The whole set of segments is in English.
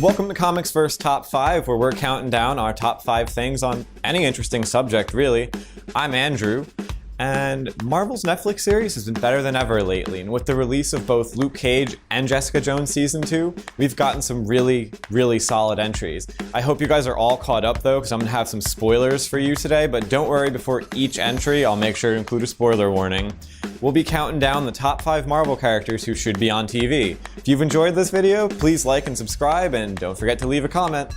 Welcome to Comics First Top 5, where we're counting down our top 5 things on any interesting subject, really. I'm Andrew, and Marvel's Netflix series has been better than ever lately, and with the release of both Luke Cage and Jessica Jones Season 2, we've gotten some really solid entries. I hope you guys are all caught up though, because I'm going to have some spoilers for you today, but don't worry, before each entry, I'll make sure to include a spoiler warning. We'll be counting down the top 5 Marvel characters who should be on TV. If you've enjoyed this video, please like and subscribe, and don't forget to leave a comment.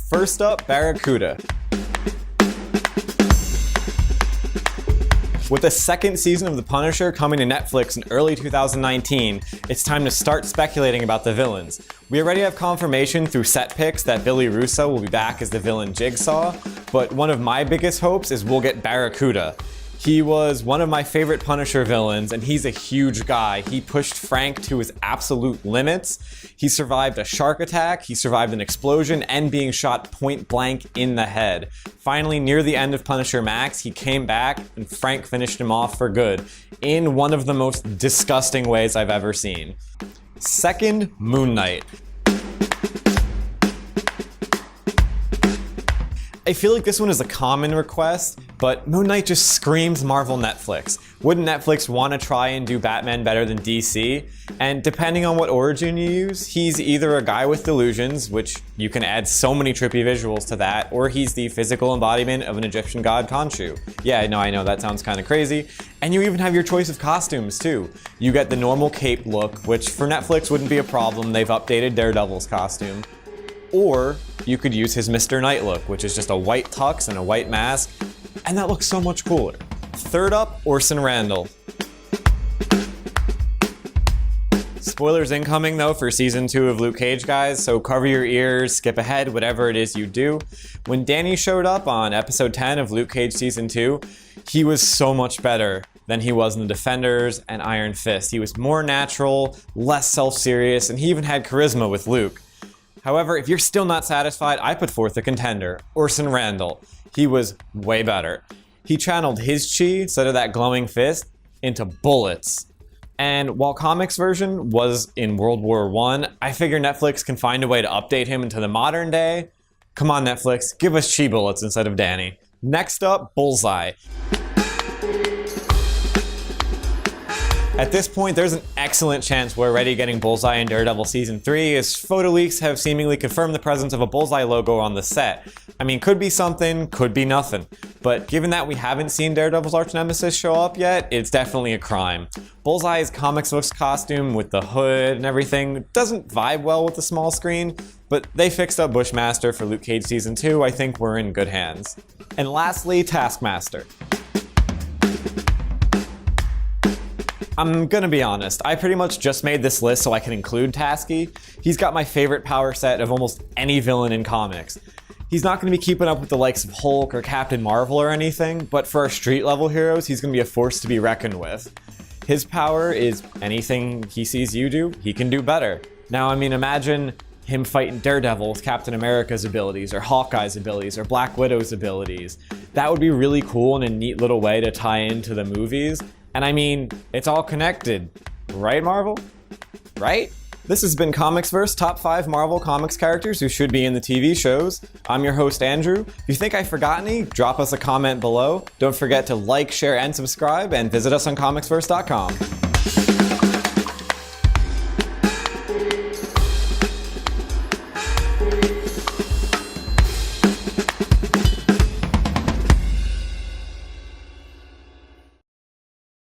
First up, Barricuda. With the second season of The Punisher coming to Netflix in early 2019, it's time to start speculating about the villains. We already have confirmation through set pics that Billy Russo will be back as the villain Jigsaw, but one of my biggest hopes is we'll get Barricuda. He was one of my favorite Punisher villains, and he's a huge guy. He pushed Frank to his absolute limits. He survived a shark attack, he survived an explosion, and being shot point blank in the head. Finally, near the end of Punisher Max, he came back, and Frank finished him off for good, in one of the most disgusting ways I've ever seen. Second, Moon Knight. I feel like this one is a common request, but Moon Knight just screams Marvel Netflix. Wouldn't Netflix want to try and do Batman better than DC? And depending on what origin you use, he's either a guy with delusions, which you can add so many trippy visuals to that, or he's the physical embodiment of an Egyptian god konshu. Yeah, I know that sounds kind of crazy. And you even have your choice of costumes too. You get the normal cape look, which for Netflix wouldn't be a problem, they've updated Daredevil's costume. Or you could use his Mr. Knight look, which is just a white tux and a white mask, and that looks so much cooler. Third up, Orson Randall. Spoilers incoming though for season 2 of Luke Cage, guys, so cover your ears, skip ahead, whatever it is you do. When Danny showed up on episode 10 of Luke Cage season 2, he was so much better than he was in The Defenders and Iron Fist. He was more natural, less self-serious, and he even had charisma with Luke. However, if you're still not satisfied, I put forth a contender, Orson Randall. He was way better. He channeled his chi, instead of that glowing fist, into bullets. And while comics version was in World War I figure Netflix can find a way to update him into the modern day. Come on Netflix, give us chi bullets instead of Danny. Next up, Bullseye. At this point, there's an excellent chance we're already getting Bullseye in Daredevil Season 3, as photo leaks have seemingly confirmed the presence of a Bullseye logo on the set. I mean, could be something, could be nothing. But given that we haven't seen Daredevil's arch nemesis show up yet, it's definitely a crime. Bullseye's comics books costume with the hood and everything doesn't vibe well with the small screen, but they fixed up Bushmaster for Luke Cage Season 2, I think we're in good hands. And lastly, Taskmaster. I'm gonna be honest, I pretty much just made this list so I can include Tasky. He's got my favorite power set of almost any villain in comics. He's not gonna be keeping up with the likes of Hulk or Captain Marvel or anything, but for our street level heroes, he's gonna be a force to be reckoned with. His power is anything he sees you do, he can do better. Now, I mean, imagine him fighting Daredevil with Captain America's abilities, or Hawkeye's abilities, or Black Widow's abilities. That would be really cool and a neat little way to tie into the movies. And I mean, it's all connected, right Marvel? Right? This has been Comics Verse Top 5 Marvel Comics characters who should be in the TV shows. I'm your host Andrew. If you think I forgot any, drop us a comment below. Don't forget to like, share, and subscribe, and visit us on comicsverse.com.